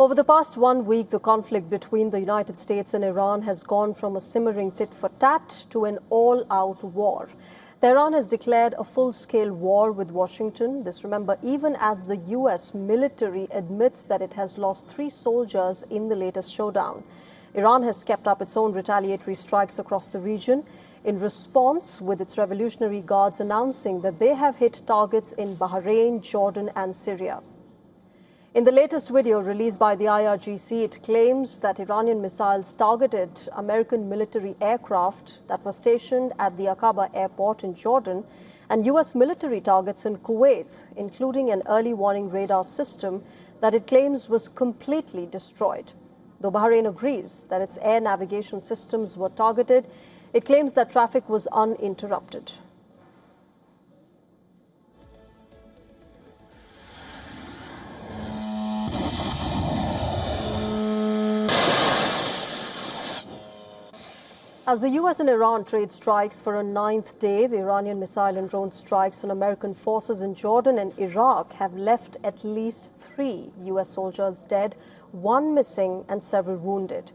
Over the past 1 week, the conflict between the United States and Iran has gone from a simmering tit-for-tat to an all-out war. Tehran has declared a full-scale war with Washington. This, remember, even as the U.S. military admits that it has lost 3 soldiers in the latest showdown. Iran has kept up its own retaliatory strikes across the region in response, with its Revolutionary Guards announcing that they have hit targets in Bahrain, Jordan and Syria. In the latest video released by the IRGC, it claims that Iranian missiles targeted American military aircraft that were stationed at the Aqaba airport in Jordan and U.S. military targets in Kuwait, including an early warning radar system that it claims was completely destroyed. Though Bahrain agrees that its air navigation systems were targeted, it claims that traffic was uninterrupted. As the U.S. and Iran trade strikes for a 9th day, the Iranian missile and drone strikes on American forces in Jordan and Iraq have left at least 3 U.S. soldiers dead, 1 missing and several wounded.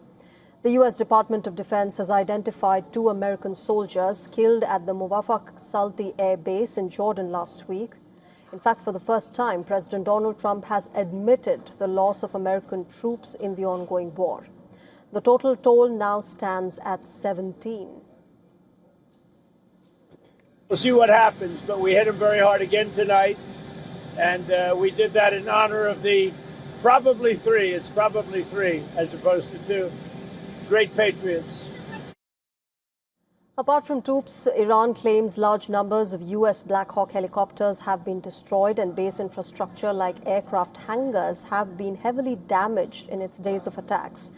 The U.S. Department of Defense has identified 2 American soldiers killed at the Muwafaq Salti Air Base in Jordan last week. In fact, for the first time, President Donald Trump has admitted the loss of American troops in the ongoing war. The total toll now stands at 17. We'll see what happens, but we hit him very hard again tonight, and we did that in honor of the probably 3. It's probably 3 as opposed to 2 great patriots. Apart from troops, Iran claims large numbers of U.S. Black Hawk helicopters have been destroyed and base infrastructure like aircraft hangars have been heavily damaged in its days of attacks.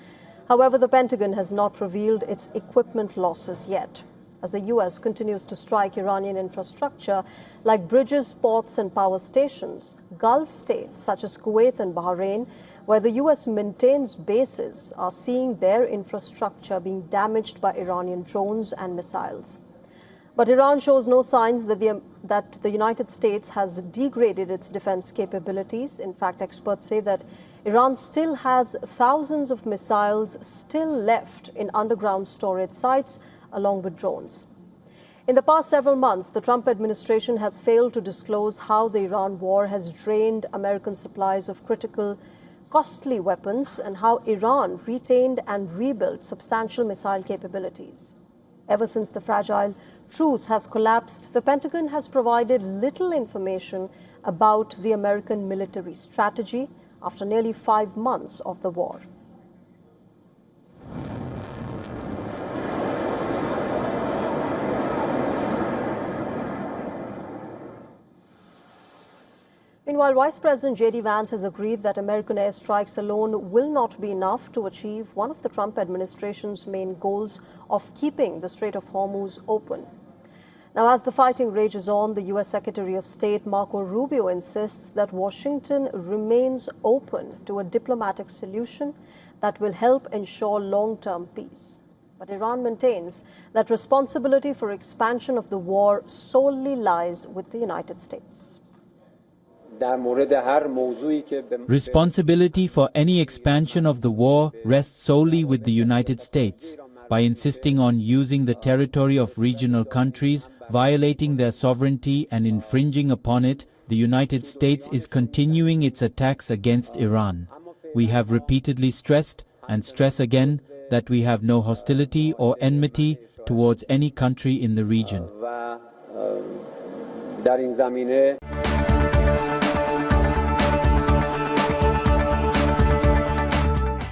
However, the Pentagon has not revealed its equipment losses yet. As the U.S. continues to strike Iranian infrastructure like bridges, ports and power stations, Gulf states such as Kuwait and Bahrain, where the U.S. maintains bases, are seeing their infrastructure being damaged by Iranian drones and missiles. But Iran shows no signs that the United States has degraded its defense capabilities. In fact, experts say that Iran still has thousands of missiles still left in underground storage sites, along with drones. In the past several months, the Trump administration has failed to disclose how the Iran war has drained American supplies of critical, costly weapons and how Iran retained and rebuilt substantial missile capabilities. Ever since the fragile truce has collapsed, the Pentagon has provided little information about the American military strategy after nearly 5 months of the war. Meanwhile, Vice President J.D. Vance has agreed that American airstrikes alone will not be enough to achieve one of the Trump administration's main goals of keeping the Strait of Hormuz open. Now, as the fighting rages on, the U.S. Secretary of State Marco Rubio insists that Washington remains open to a diplomatic solution that will help ensure long-term peace. But Iran maintains that responsibility for expansion of the war solely lies with the United States. Responsibility for any expansion of the war rests solely with the United States. By insisting on using the territory of regional countries, violating their sovereignty and infringing upon it, the United States is continuing its attacks against Iran. We have repeatedly stressed, and stress again, that we have no hostility or enmity towards any country in the region.